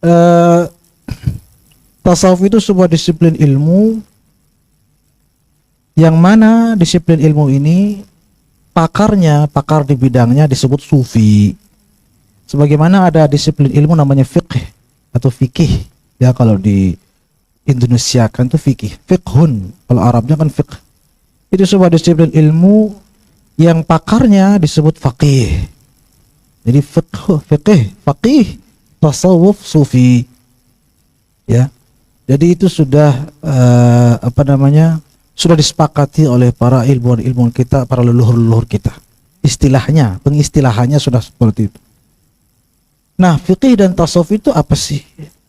eh, tasawuf itu sebuah disiplin ilmu yang mana disiplin ilmu ini pakar di bidangnya disebut sufi. Sebagaimana ada disiplin ilmu namanya fiqh atau fikih. Ya, kalau di Indonesia kan itu fikih, fiqhun. Kalau Arabnya kan fiqh. Itu sebuah disiplin ilmu yang pakarnya disebut faqih. Jadi faqih, tasawuf, sufi. Ya. Jadi itu sudah sudah disepakati oleh para ilmuwan kita, para leluhur kita. Istilahnya, pengistilahannya sudah seperti itu. Nah, fikih dan tasawuf itu apa sih?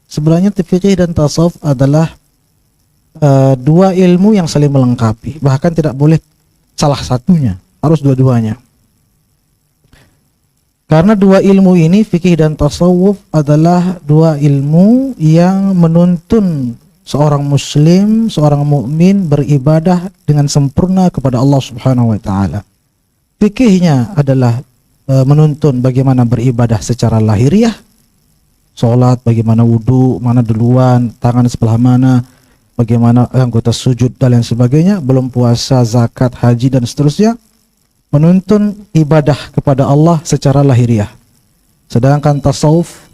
Sebenarnya fikih dan tasawuf adalah dua ilmu yang saling melengkapi. Bahkan tidak boleh salah satunya, harus dua-duanya. Karena dua ilmu ini, fikih dan tasawuf, adalah dua ilmu yang menuntun seorang muslim, seorang mukmin beribadah dengan sempurna kepada Allah Subhanahu wa taala. Fikihnya adalah menuntun bagaimana beribadah secara lahiriah, sholat, bagaimana wudu, mana duluan, tangan sebelah mana, bagaimana anggota sujud dan lain sebagainya, belum puasa, zakat, haji dan seterusnya. Menuntun ibadah kepada Allah secara lahiriah. Sedangkan tasawuf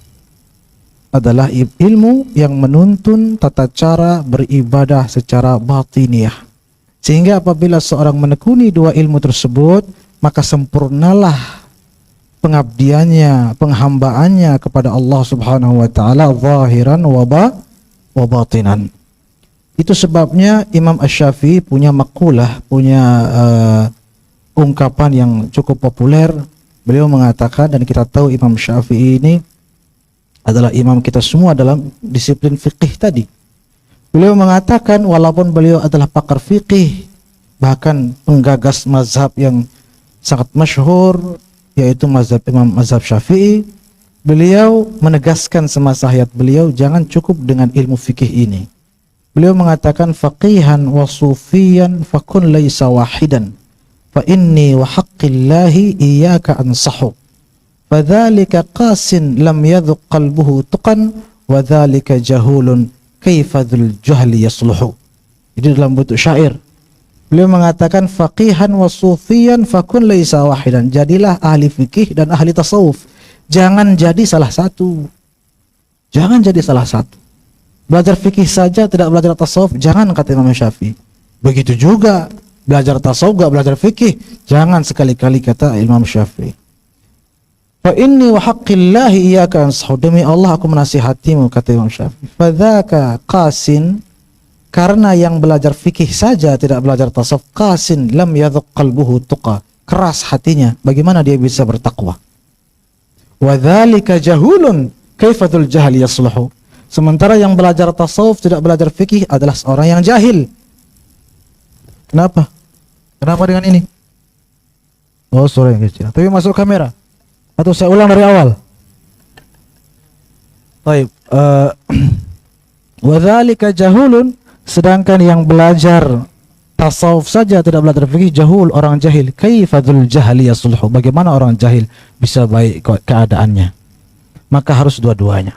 adalah ilmu yang menuntun tata cara beribadah secara batiniah. Sehingga apabila seorang menekuni dua ilmu tersebut, maka sempurnalah pengabdiannya, penghambaannya kepada Allah Subhanahu wa taala zahiran wa batinan. Itu sebabnya Imam Asy-Syafi'i punya maqalah, punya ungkapan yang cukup populer. Beliau mengatakan, dan kita tahu Imam Syafi'i ini adalah imam kita semua dalam disiplin fikih tadi. Beliau mengatakan walaupun beliau adalah pakar fikih, bahkan penggagas mazhab yang sangat masyhur, yaitu mazhab Syafi'i, beliau menegaskan semasa hayat beliau jangan cukup dengan ilmu fikih ini. Beliau mengatakan faqihan wa sufiyan fakun laisa wahidan fa inni wa haqqillahi iyyaka ansahu fadzalika qasin lam yadhuq qalbuhu tuqan wa dzalika jahulun kaifa dzul jahli yasluhu. Jadi dalam bentuk syair beliau mengatakan faqihan wa sufiyan fakun laisa wahidan, jadilah ahli fikih dan ahli tasawuf, jangan jadi salah satu. Jangan jadi salah satu. Belajar fikih saja tidak belajar tasawuf, jangan, kata Imam Syafi'i. Begitu juga belajar tasawuf gak belajar fikih, jangan sekali-kali, kata Imam Syafi'i. Fa inni wa haqqillahi iyyaka ansahu, demi Allah aku menasihatimu, kata Imam Syafi'i. Fadzaka qasin, karena yang belajar fikih saja tidak belajar tasawuf, qasin lam yadhuq qalbuhu tuqa, keras hatinya, bagaimana dia bisa bertakwa. Wa dzalika jahulun kaifatul jahli yasluhu, sementara yang belajar tasawuf tidak belajar fikih adalah seorang yang jahil. Kenapa? Kenapa dengan ini? Oh, suara yang kecil. Tapi masuk kamera. Atau saya ulang dari awal? Baik. Wa dzalika jahulun, sedangkan yang belajar tasawuf saja tidak belajar fikih, jahul, orang jahil. Kaifadzul jahli yasluhu, bagaimana orang jahil bisa baik keadaannya? Maka harus dua-duanya.